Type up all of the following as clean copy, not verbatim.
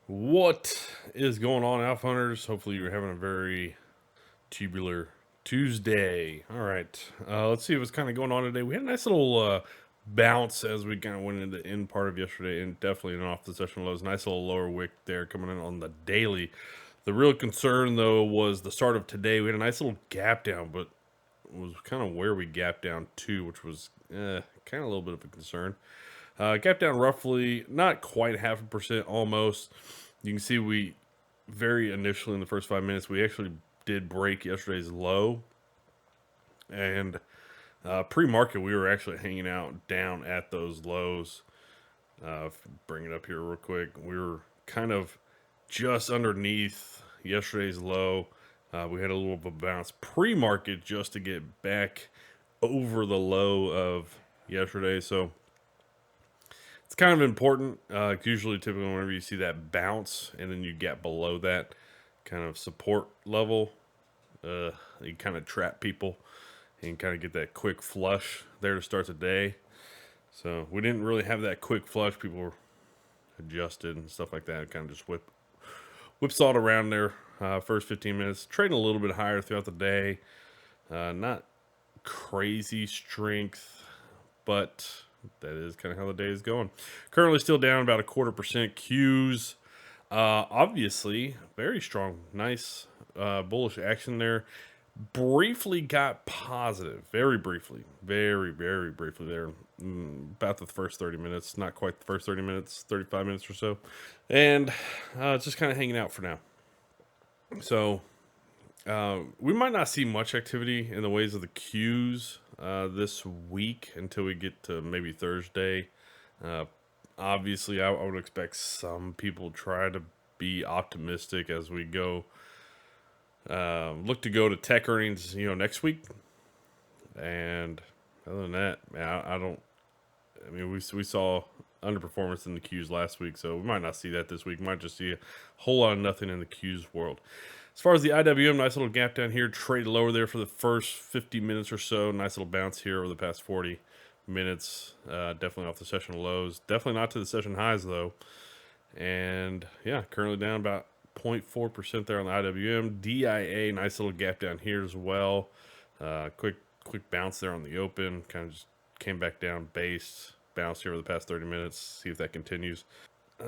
What is going on, Alpha Hunters? Hopefully, you're having a very tubular Tuesday. All right, let's see what's kind of going on today. We had a nice little bounce as we kind of went into the end part of yesterday, and definitely an off the session lows. Nice little lower wick there coming in on the daily. The real concern, though, was the start of today. We had a nice little gap down, but it was kind of where we gapped down to, which was kind of a little bit of a concern. Gap down roughly, not quite 0.5%, almost. You can see we very initially in the first 5 minutes, we actually did break yesterday's low. And pre-market, we were actually hanging out down at those lows. Bring it up here real quick. We were kind of just underneath yesterday's low. We had a little bit of a bounce pre-market just to get back over the low of yesterday. So it's kind of important. Usually, typically, whenever you see that bounce and then you get below that kind of support level, you kind of trap people and kind of get that quick flush there to start the day. So we didn't really have that quick flush. People were adjusted and stuff like that. Kind of just whipsawed around there first 15 minutes, trading a little bit higher throughout the day. Not crazy strength, but that is kind of how the day is going. Currently still down about 0.25%. Qs, obviously, very strong. Nice bullish action there. Briefly got positive. Very briefly. Very, very briefly there. About the first 30 minutes. Not quite the first 30 minutes. 35 minutes or so. And it's just kind of hanging out for now. So we might not see much activity in the ways of the Qs this week until we get to maybe Thursday. Uh, Obviously, I would expect some people try to be optimistic as we go. Look to go to tech earnings, next week. And other than that, man, I don't. I mean, we saw underperformance in the Qs last week, so we might not see that this week. Might just see a whole lot of nothing in the Qs world. As far as the IWM, nice little gap down here, traded lower there for the first 50 minutes or so. Nice little bounce here over the past 40 minutes. Definitely off the session lows. Definitely not to the session highs, though. And yeah, currently down about 0.4% there on the IWM. DIA, nice little gap down here as well. Quick bounce there on the open. Kind of just came back down base. Bounce here over the past 30 minutes. See if that continues. Yeah,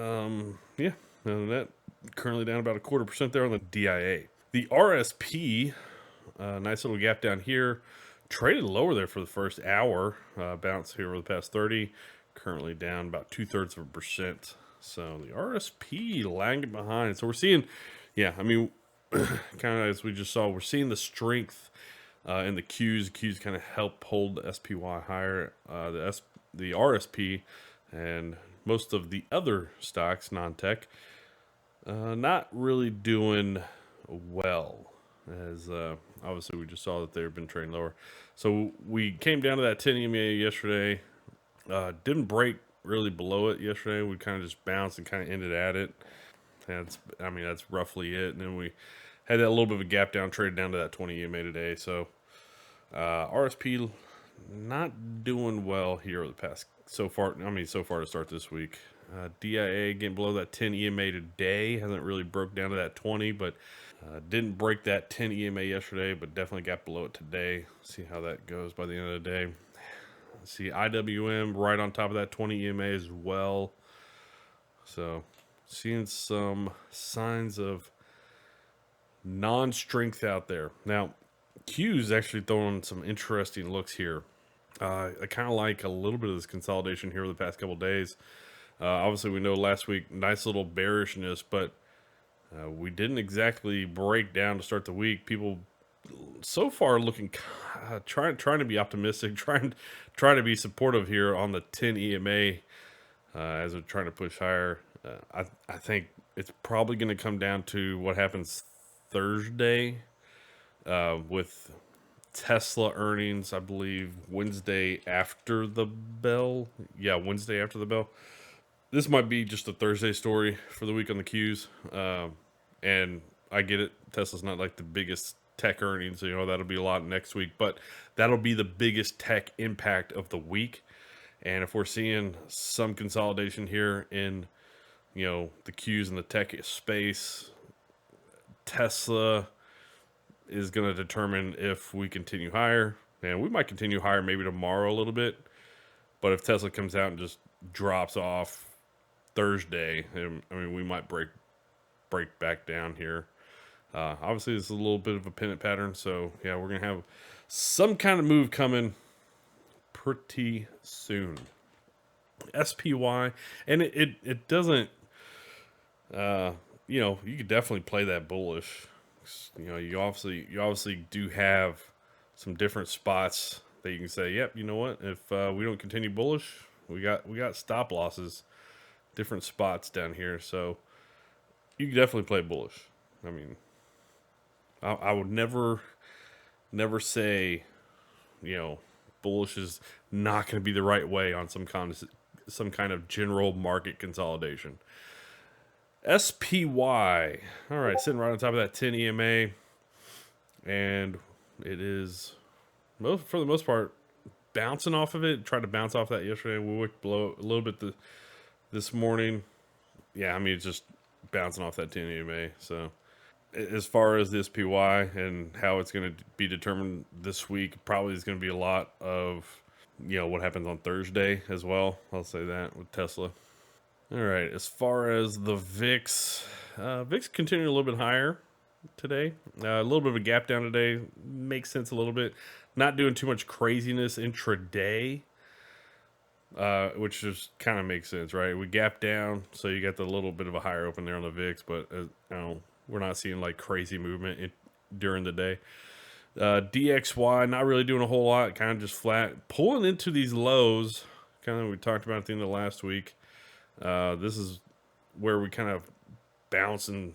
other than that, currently down about 0.25% there on the DIA. The RSP, nice little gap down here. Traded lower there for the first hour. Bounce here over the past 30. Currently down about 0.2%. So the RSP lagging behind. So we're seeing, yeah, I mean, kind of as we just saw, we're seeing the strength in the Qs. Qs kind of help hold the SPY higher. The RSP and most of the other stocks, non-tech, not really doing well. As obviously we just saw that they've been trading lower. So we came down to that 10 EMA yesterday. Didn't break really below it yesterday. We kind of just bounced and kind of ended at it. That's roughly it. And then we had that little bit of a gap down, traded down to that 20 EMA today. So RSP not doing well here the past so far. So far to start this week. DIA getting below that 10 EMA today. Hasn't really broke down to that 20, but didn't break that 10 EMA yesterday, but definitely got below it today. See how that goes by the end of the day. See IWM right on top of that 20 EMA as well. So seeing some signs of non-strength out there. Now, Q's actually throwing some interesting looks here. I kind of like a little bit of this consolidation here over the past couple of days. Obviously, we know last week, nice little bearishness, but we didn't exactly break down to start the week. People so far looking trying to be optimistic, trying to be supportive here on the 10 EMA as we're trying to push higher. I think it's probably going to come down to what happens Thursday with Tesla earnings. I believe Wednesday after the bell. Yeah, Wednesday after the bell. This might be just a Thursday story for the week on the Qs. And I get it. Tesla's not like the biggest tech earnings. That'll be a lot next week, but that'll be the biggest tech impact of the week. And if we're seeing some consolidation here in the Qs in the tech space. Tesla is going to determine if we continue higher, and we might continue higher maybe tomorrow a little bit. But if Tesla comes out and just drops off Thursday, I mean, we might break back down here. Obviously, this is a little bit of a pennant pattern, so yeah, we're gonna have some kind of move coming pretty soon. SPY, and it doesn't. You could definitely play that bullish. You obviously do have some different spots that you can say, yep, you know what? If we don't continue bullish, we got stop losses, different spots down here. So you can definitely play bullish. I mean, I would never say, bullish is not going to be the right way on some kind of general market consolidation. SPY. All right, sitting right on top of that 10 EMA, and it is for the most part bouncing off of it. Tried to bounce off that yesterday. We went below a little bit this morning. Yeah, I mean it's just bouncing off that 10 EMA. So as far as this PY and how it's going to be determined this week, probably is going to be a lot of what happens on Thursday as well. I'll say that with Tesla. All right, as far as the VIX, VIX continued a little bit higher today. A little bit of a gap down today. Makes sense a little bit. Not doing too much craziness intraday, which just kind of makes sense, right? We gap down, so you got the little bit of a higher open there on the VIX, but we're not seeing like crazy movement during the day. DXY, not really doing a whole lot, kind of just flat. Pulling into these lows, kind of we talked about at the end of last week. This is where we kind of bouncing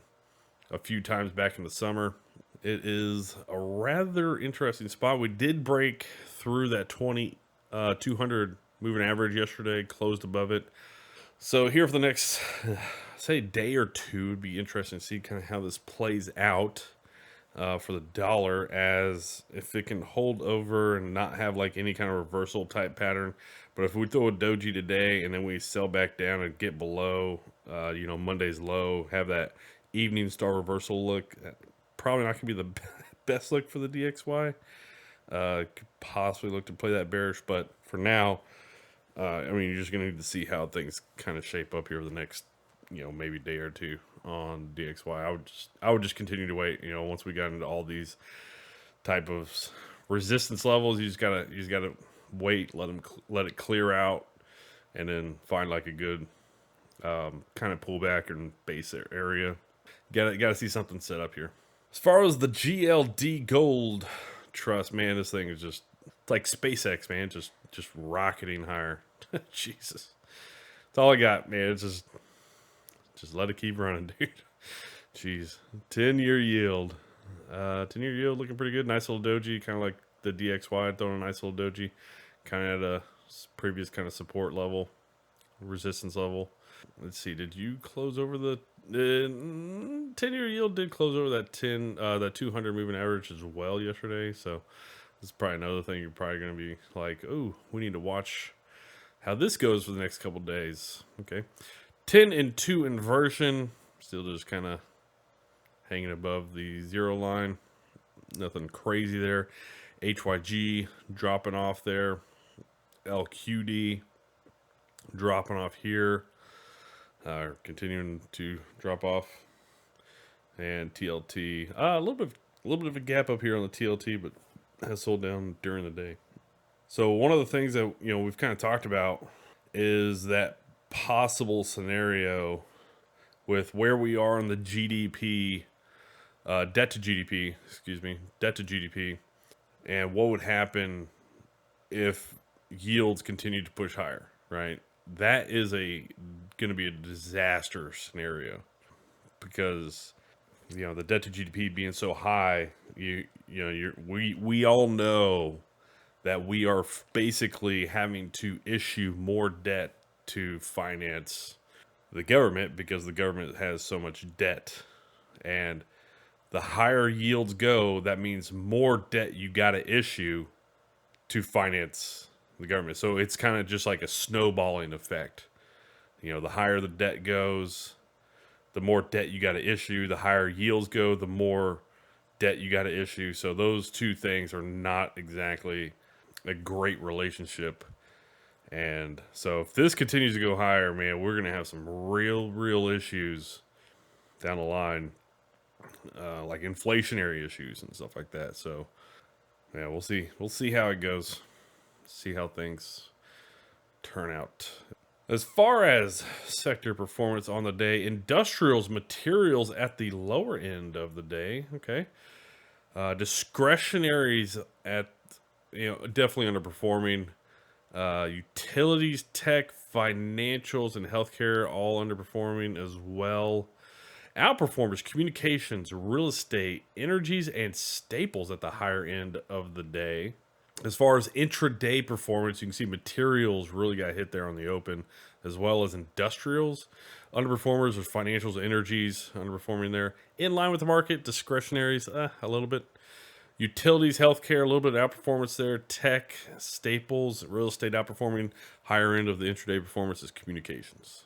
a few times back in the summer. It is a rather interesting spot. We did break through that 200 moving average yesterday, closed above it. So here for the next, say, day or two, it'd be interesting to see kind of how this plays out for the dollar, as if it can hold over and not have like any kind of reversal type pattern. But if we throw a doji today and then we sell back down and get below, Monday's low, have that evening star reversal look, probably not going to be the best look for the DXY. Could possibly look to play that bearish, but for now, you're just going to need to see how things kind of shape up here the next, maybe day or two on DXY. I would just continue to wait. Once we got into all these type of resistance levels, you just gotta wait, let it clear out, and then find like a good kind of pullback and base area. Gotta see something set up here. As far as the GLD Gold Trust, man, this thing is just like SpaceX, man, just rocketing higher. Jesus, that's all I got, man. It's just let it keep running, dude. Jeez, 10-year yield. 10-year yield looking pretty good. Nice little doji, kind of like the DXY, throwing a nice little doji. Kind of at a previous kind of support level, resistance level. Let's see, did you close over the 10-year yield? Did close over that 200 moving average as well yesterday. So this is probably another thing you're probably going to be like, oh, we need to watch how this goes for the next couple days. Okay, 10 and 2 inversion, still just kind of hanging above the zero line. Nothing crazy there. HYG dropping off there. LQD dropping off here. Continuing to drop off. And TLT. A little bit of a gap up here on the TLT, but has sold down during the day. So one of the things that we've kind of talked about is that possible scenario with where we are on the GDP, debt to GDP, and what would happen if yields continue to push higher, right? That is going to be a disaster scenario, because the debt to GDP being so high, we all know that we are basically having to issue more debt to finance the government, because the government has so much debt. And the higher yields go, that means more debt you got to issue to finance the government. So it's kind of just like a snowballing effect. You know, the higher the debt goes, the more debt you got to issue. The higher yields go, the more debt you got to issue. So those two things are not exactly a great relationship. And so if this continues to go higher, man, we're gonna have some real issues down the line, like inflationary issues and stuff like that. So yeah, we'll see. We'll see how it goes. See how things turn out. As far as sector performance on the day, industrials materials at the lower end of the day. Okay, discretionaries at definitely underperforming. Utilities, tech, financials, and healthcare all underperforming as well. Outperformers, communications, real estate, energies, and staples at the higher end of the day. As far as intraday performance, you can see materials really got hit there on the open, as well as industrials. Underperformers are financials, energies, underperforming there. In line with the market, discretionaries, a little bit. Utilities, healthcare, a little bit of outperformance there. Tech, staples, real estate outperforming. Higher end of the intraday performance is communications.